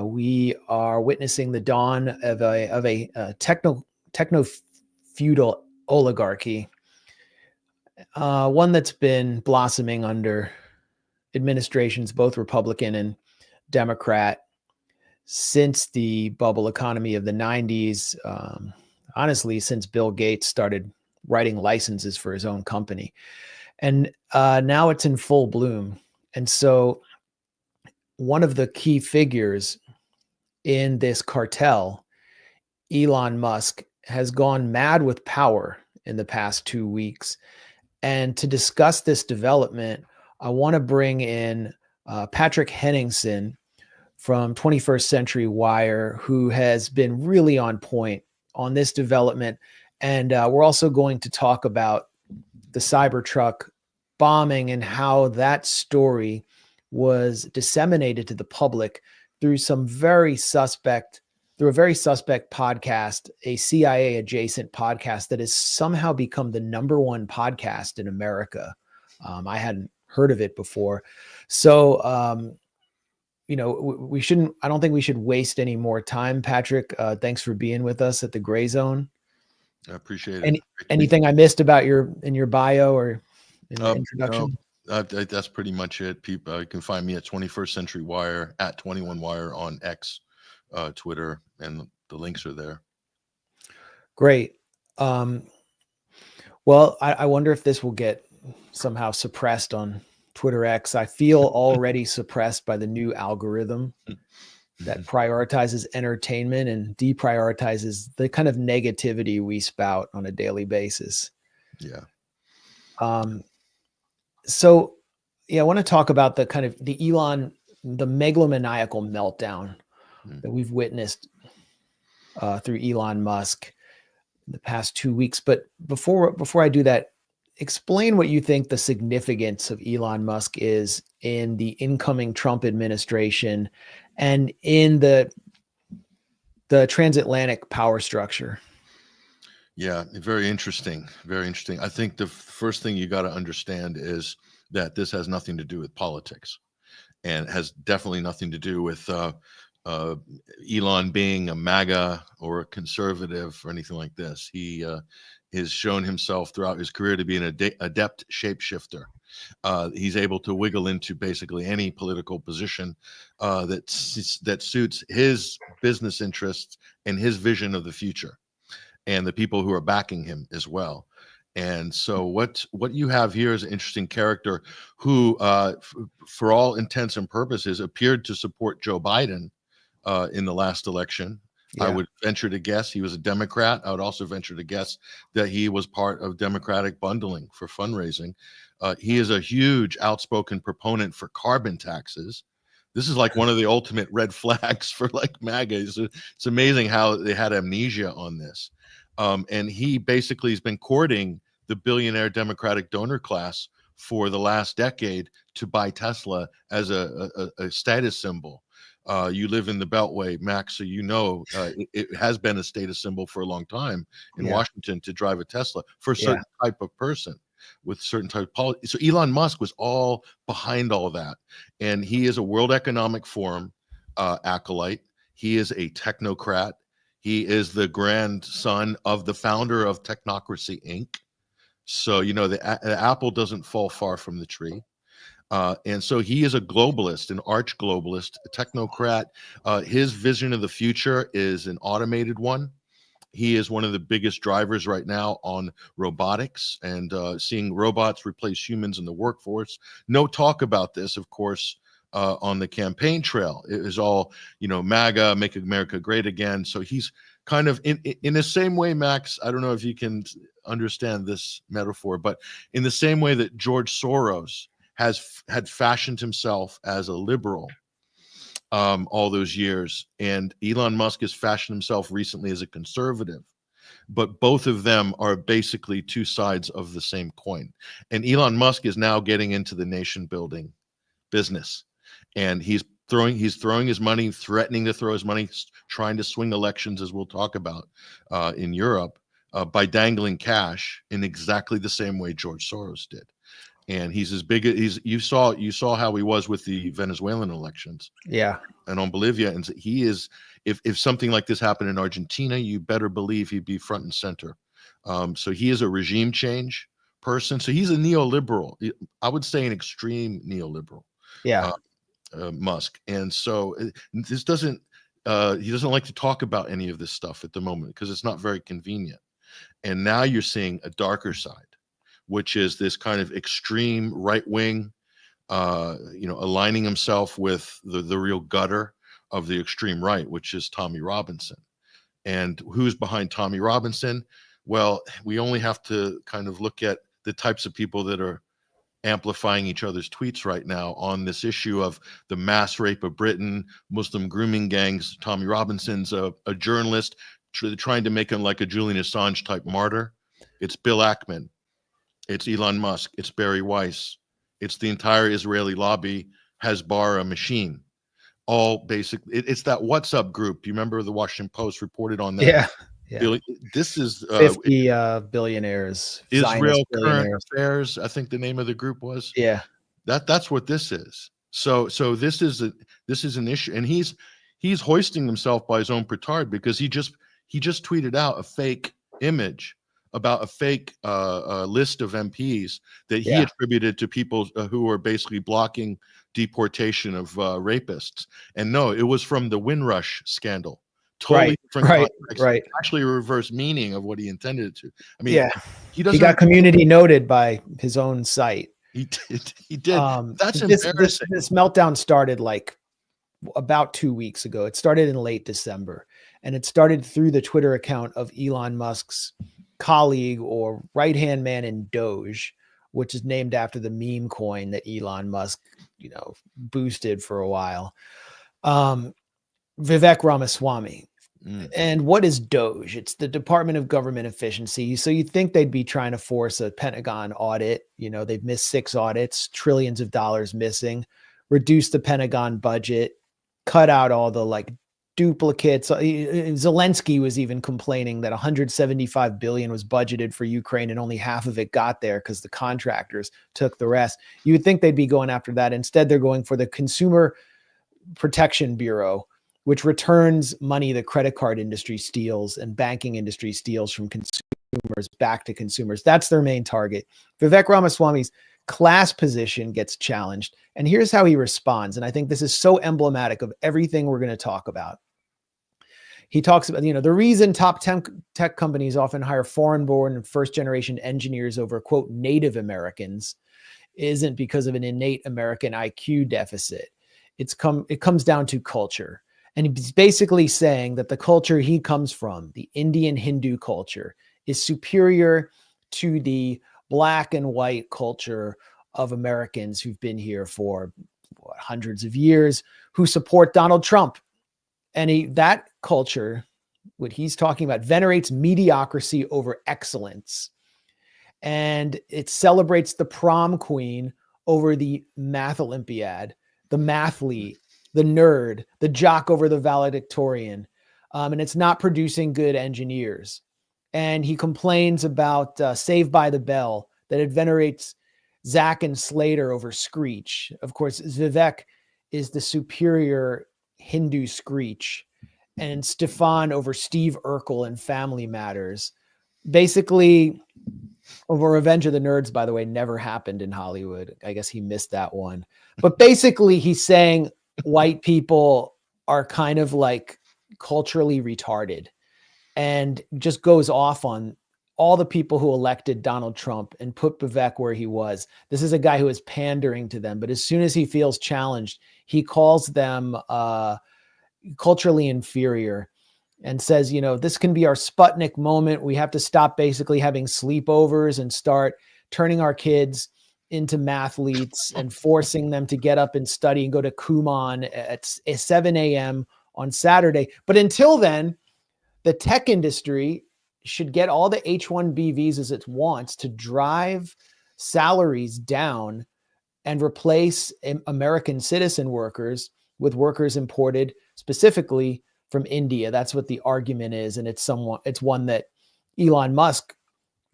We are witnessing the dawn of a techno-feudal oligarchy, one that's been blossoming under administrations, both Republican and Democrat, since the bubble economy of the 90s. Honestly, since Bill Gates started writing licenses for his own company. And now it's in full bloom. And so one of the key figures in this cartel, Elon Musk, has gone mad with power in the past 2 weeks. And to discuss this development, I want to bring in Patrick Henningsen from 21st Century Wire, who has been really on point on this development. And we're also going to talk about the Cybertruck bombing and how that story was disseminated to the public through a very suspect podcast, a CIA adjacent podcast that has somehow become the #1 podcast in America. I hadn't heard of it before. So, I don't think we should waste any more time. Patrick, thanks for being with us at the Grayzone. I appreciate it. Anything I missed about in your bio or in the introduction? No, that's pretty much it. People, you can find me at 21st Century Wire, at 21 Wire on X, Twitter, and the links are there. Great. Well, I wonder if this will get somehow suppressed on Twitter X. I feel already suppressed by the new algorithm that prioritizes entertainment and deprioritizes the kind of negativity we spout on a daily basis. Yeah. So I want to talk about the kind of the megalomaniacal meltdown that we've witnessed through Elon Musk in the past 2 weeks. But before I do that, explain what you think the significance of Elon Musk is in the incoming Trump administration and in the transatlantic power structure. Yeah, very interesting. Very interesting. I think the first thing you got to understand is that this has nothing to do with politics, and has definitely nothing to do with Elon being a MAGA or a conservative or anything like this. He has shown himself throughout his career to be an adept shapeshifter. He's able to wiggle into basically any political position that suits his business interests and his vision of the future, and the people who are backing him as well. And so what you have here is an interesting character who, for all intents and purposes, appeared to support Joe Biden in the last election. Yeah. I would venture to guess he was a Democrat. I would also venture to guess that he was part of Democratic bundling for fundraising. He is a huge outspoken proponent for carbon taxes. This is like one of the ultimate red flags for like MAGA. It's amazing how they had amnesia on this. And he basically has been courting the billionaire Democratic donor class for the last decade to buy Tesla as a status symbol. You live in the Beltway, Max, so you know it has been a status symbol for a long time in Washington to drive a Tesla for a certain type of person with certain type of policy. So Elon Musk was all behind all that. And he is a World Economic Forum acolyte. He is a technocrat. He is the grandson of the founder of Technocracy, Inc. So, you know, the apple doesn't fall far from the tree. And so he is a globalist, an arch globalist, a technocrat. His vision of the future is an automated one. He is one of the biggest drivers right now on robotics and seeing robots replace humans in the workforce. No talk about this, of course, on the campaign trail. It is all, you know, MAGA, make America great again. So he's kind of in the same way, Max, I don't know if you can understand this metaphor, but in the same way that George Soros had fashioned himself as a liberal all those years, and Elon Musk has fashioned himself recently as a conservative, but both of them are basically two sides of the same coin. And Elon Musk is now getting into the nation building business, and he's throwing his money, threatening to throw his money, trying to swing elections, as we'll talk about in Europe, by dangling cash in exactly the same way George Soros did. and he's as big as you saw how he was with the Venezuelan elections. Yeah. And on Bolivia, and he is, if something like this happened in Argentina, you better believe he'd be front and center. So he is a regime change person. So he's a neoliberal. I would say an extreme neoliberal. Yeah. Musk. And so this doesn't, he doesn't like to talk about any of this stuff at the moment because it's not very convenient. And now you're seeing a darker side, which is this kind of extreme right wing, aligning himself with the real gutter of the extreme right, which is Tommy Robinson. And who's behind Tommy Robinson? Well, we only have to kind of look at the types of people that are amplifying each other's tweets right now on this issue of the mass rape of Britain, Muslim grooming gangs. Tommy Robinson's a journalist trying to make him like a Julian Assange type martyr. It's Bill Ackman. It's Elon Musk. It's Barry Weiss. It's the entire Israeli lobby, Hezbollah machine. All basic. It's that What's Up group. You remember the Washington Post reported on that? Yeah. This is 50 billionaires. Israel Zionist Current billionaires. Affairs, I think the name of the group was. Yeah. That's what this is. So this is an issue, and he's hoisting himself by his own petard because he just tweeted out a fake image about a fake list of MPs that he attributed to people who were basically blocking deportation of rapists. And no, it was from the Windrush scandal. Totally different context. Right. Actually a reverse meaning of what he intended it to. I mean, he got community noted by his own site. He did. That's embarrassing. This meltdown started like about 2 weeks ago. It started in late December, and it started through the Twitter account of Elon Musk's colleague or right-hand man in Doge, which is named after the meme coin that Elon Musk, boosted for a while. Vivek Ramaswamy. And what is Doge? It's the Department of Government Efficiency. So you think they'd be trying to force a Pentagon audit. They've missed 6 audits, trillions of dollars missing, reduce the Pentagon budget, cut out all the duplicates. Zelensky was even complaining that 175 billion was budgeted for Ukraine and only half of it got there because the contractors took the rest. You would think they'd be going after that. Instead, they're going for the Consumer Protection Bureau, which returns money the credit card industry steals and banking industry steals from consumers back to consumers. That's their main target. Vivek Ramaswamy's class position gets challenged. And here's how he responds. And I think this is so emblematic of everything we're going to talk about. He talks about, the reason top tech companies often hire foreign-born and first-generation engineers over, quote, Native Americans isn't because of an innate American IQ deficit. It comes down to culture. And he's basically saying that the culture he comes from, the Indian Hindu culture, is superior to the black and white culture of Americans who've been here for hundreds of years, who support Donald Trump. And that culture, what he's talking about, venerates mediocrity over excellence. And it celebrates the prom queen over the math Olympiad, the mathlete, the nerd, the jock over the valedictorian. And it's not producing good engineers. And he complains about Saved by the Bell, that it venerates Zack and Slater over Screech. Of course, Vivek is the superior Hindu Screech, and Stefan over Steve Urkel in Family Matters. Basically, over Revenge of the Nerds, by the way, never happened in Hollywood. I guess he missed that one. But basically, he's saying white people are kind of like culturally retarded, and just goes off on all the people who elected Donald Trump and put Vivek where he was. This is a guy who is pandering to them, but as soon as he feels challenged, he calls them culturally inferior and says, this can be our Sputnik moment. We have to stop basically having sleepovers and start turning our kids into mathletes and forcing them to get up and study and go to Kumon at 7 a.m. on Saturday. But until then, the tech industry should get all the H-1B visas it wants to drive salaries down and replace American citizen workers with workers imported specifically from India. That's what the argument is. And it's one that Elon Musk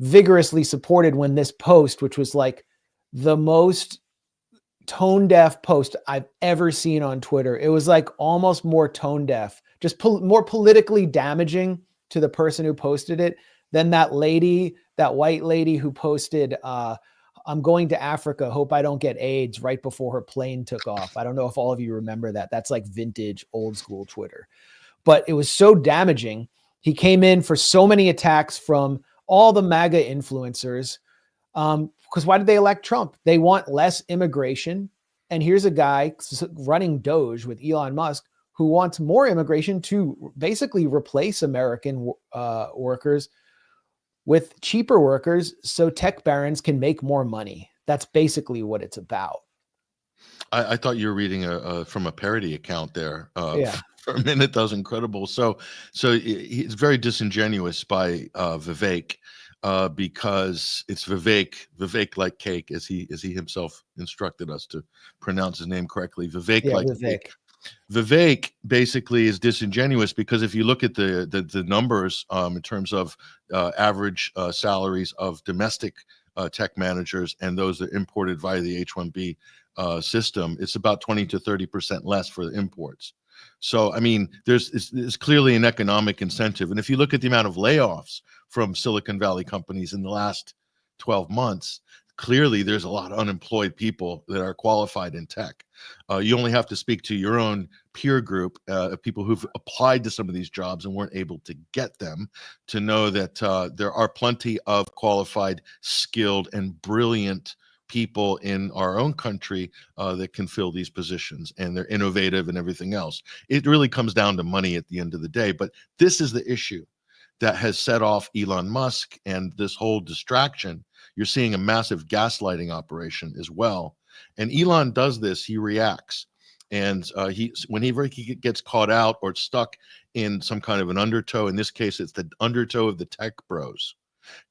vigorously supported when this post, which was like the most tone deaf post I've ever seen on Twitter. It was like almost more tone deaf, just more politically damaging to the person who posted it than that white lady who posted, I'm going to Africa, hope I don't get AIDS, right before her plane took off. I don't know if all of you remember that. That's like vintage old school Twitter. But it was so damaging. He came in for so many attacks from all the MAGA influencers. Because why did they elect Trump? They want less immigration. And here's a guy running Doge with Elon Musk who wants more immigration to basically replace American workers with cheaper workers so tech barons can make more money. That's basically what it's about. I thought you were reading from a parody account there. Yeah. For a minute, that was incredible. So it's very disingenuous by Vivek, because it's Vivek like cake, as he himself instructed us to pronounce his name correctly. Vivek like cake. Vivek basically is disingenuous because if you look at the numbers in terms of average salaries of domestic tech managers and those that are imported via the H-1B system, it's about 20 to 30% less for the imports. So, I mean, there's clearly an economic incentive. And if you look at the amount of layoffs from Silicon Valley companies in the last 12 months, clearly there's a lot of unemployed people that are qualified in tech. You only have to speak to your own peer group of people who've applied to some of these jobs and weren't able to get them to know that there are plenty of qualified, skilled, and brilliant people in our own country that can fill these positions, and they're innovative and everything else. It really comes down to money at the end of the day. But this is the issue that has set off Elon Musk and this whole distraction. You're seeing a massive gaslighting operation as well. And Elon does this, he reacts. And whenever he gets caught out or stuck in some kind of an undertow, in this case, it's the undertow of the tech bros,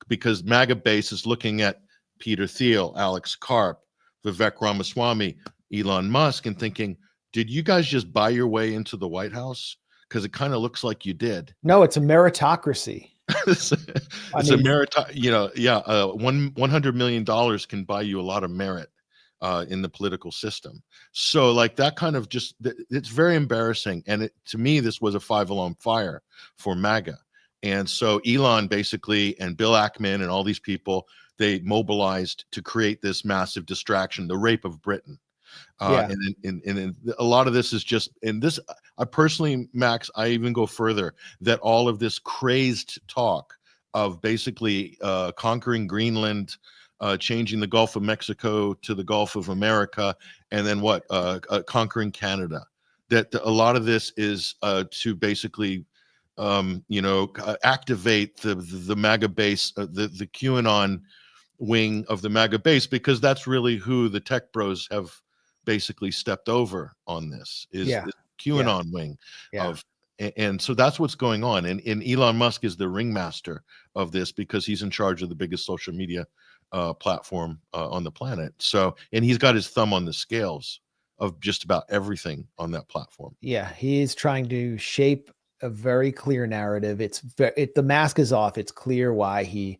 because MAGA base is looking at Peter Thiel, Alex Karp, Vivek Ramaswamy, Elon Musk, and thinking, did you guys just buy your way into the White House? Because it kind of looks like you did. No, it's a meritocracy. It's a $100 million can buy you a lot of merit in the political system. So like that kind of it's very embarrassing. And to me, this was a 5-alarm fire for MAGA. And so Elon basically, and Bill Ackman and all these people, they mobilized to create this massive distraction, the rape of Britain. And a lot of this is just, and this, I personally, Max, I even go further, that all of this crazed talk of basically conquering Greenland, changing the Gulf of Mexico to the Gulf of America, and then conquering Canada, that a lot of this is to basically activate the MAGA base, the QAnon wing of the MAGA base, because that's really who the tech bros have basically stepped over on this, is the QAnon wing of, and so that's what's going on. And Elon Musk is the ringmaster of this because he's in charge of the biggest social media platform on the planet. So, and he's got his thumb on the scales of just about everything on that platform. Yeah, he's trying to shape a very clear narrative. The mask is off. It's clear why he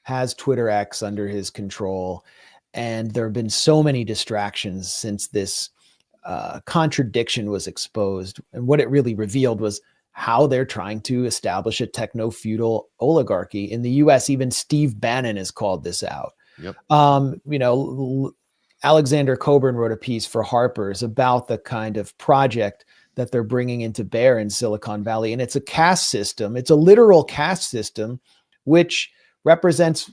has Twitter X under his control. And there have been so many distractions since this contradiction was exposed. And what it really revealed was how they're trying to establish a techno-feudal oligarchy. In the US, even Steve Bannon has called this out. Yep. Alexander Coburn wrote a piece for Harper's about the kind of project that they're bringing into bear in Silicon Valley. And it's a caste system. It's a literal caste system, which represents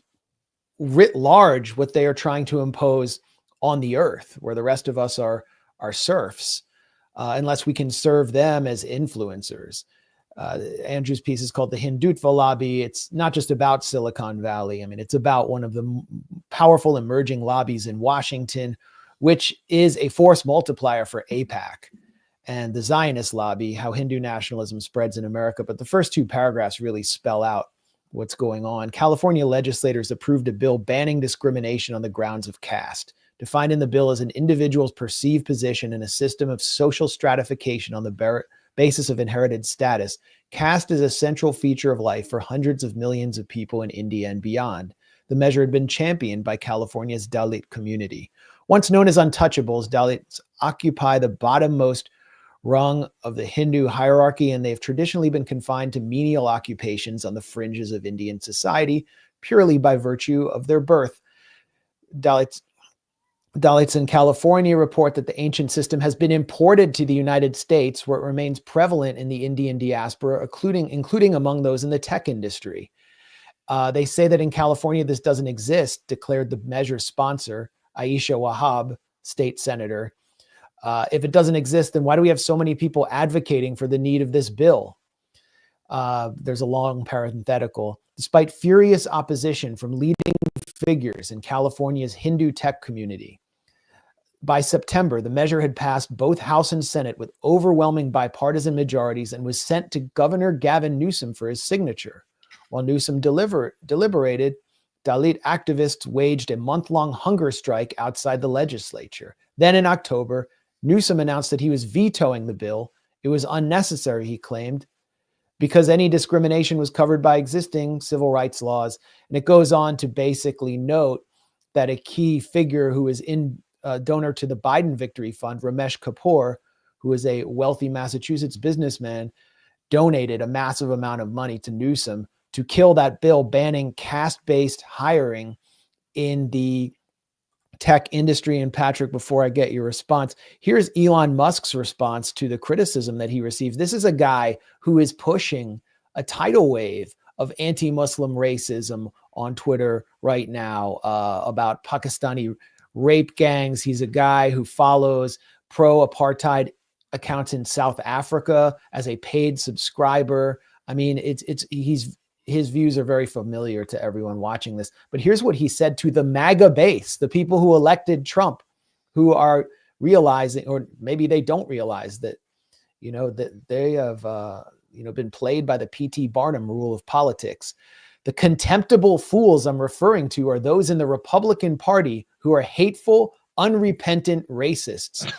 writ large what they are trying to impose on the earth, where the rest of us are serfs, unless we can serve them as influencers. Andrew's piece is called The Hindutva Lobby. It's not just about Silicon Valley. I mean, it's about one of the powerful emerging lobbies in Washington, which is a force multiplier for AIPAC, and the Zionist lobby, how Hindu nationalism spreads in America. But the first two paragraphs really spell out what's going on. California legislators approved a bill banning discrimination on the grounds of caste, defined in the bill as an individual's perceived position in a system of social stratification on the basis of inherited status. Caste is a central feature of life for hundreds of millions of people in India and beyond. the measure had been championed by California's Dalit community. Once known as untouchables, Dalits occupy the bottommost rung of the Hindu hierarchy, and they've traditionally been confined to menial occupations on the fringes of Indian society purely by virtue of their birth. Dalits in California report that the ancient system has been imported to the United States, where it remains prevalent in the Indian diaspora, including among those in the tech industry. They say that in California, this doesn't exist, declared the measure's sponsor, Aisha Wahab, state senator. If it doesn't exist, then why do we have so many people advocating for the need of this bill? There's a long parenthetical. Despite furious opposition from leading figures in California's Hindu tech community, by September, the measure had passed both House and Senate with overwhelming bipartisan majorities and was sent to Governor Gavin Newsom for his signature. While Newsom deliberated, Dalit activists waged a month-long hunger strike outside the legislature. Then in October, Newsom announced that he was vetoing the bill. It was unnecessary, he claimed, because any discrimination was covered by existing civil rights laws. And it goes on to basically note that a key figure who is donor to the Biden Victory Fund, Ramesh Kapoor, who is a wealthy Massachusetts businessman, donated a massive amount of money to Newsom to kill that bill banning caste-based hiring in the tech industry. And Patrick, before I get your response, here's Elon Musk's response to the criticism that he received. This is a guy who is pushing a tidal wave of anti-Muslim racism on Twitter right now about Pakistani rape gangs. He's a guy who follows pro-apartheid accounts in South Africa as a paid subscriber. I mean, his views are very familiar to everyone watching this. But here's what he said to the MAGA base, the people who elected Trump, who are realizing, or maybe they don't realize that, that they have, been played by the P.T. Barnum rule of politics. The contemptible fools I'm referring to are those in the Republican Party who are hateful, unrepentant racists.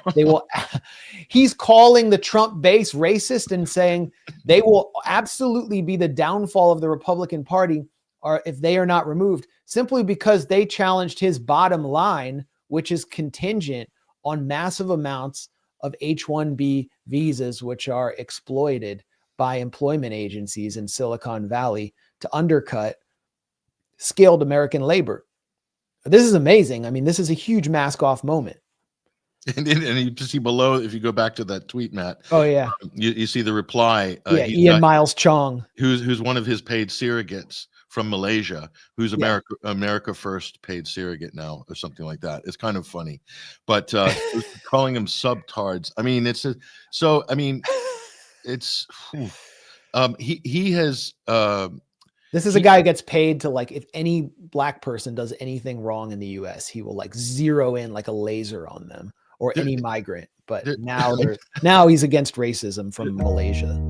He's calling the Trump base racist and saying they will absolutely be the downfall of the Republican Party or if they are not removed, simply because they challenged his bottom line, which is contingent on massive amounts of H-1B visas, which are exploited by employment agencies in Silicon Valley to undercut skilled American labor. This is amazing. I mean, this is a huge mask off moment. And you see below, if you go back to that tweet, Matt. Oh yeah. You see the reply. Ian Miles Chong, who's one of his paid surrogates from Malaysia, who's America First paid surrogate now, or something like that. It's kind of funny, but calling him subtards. I mean, he has. This is a guy who gets paid to, like, if any black person does anything wrong in the US, he will like zero in like a laser on them, or any migrant. But now he's against racism from Malaysia.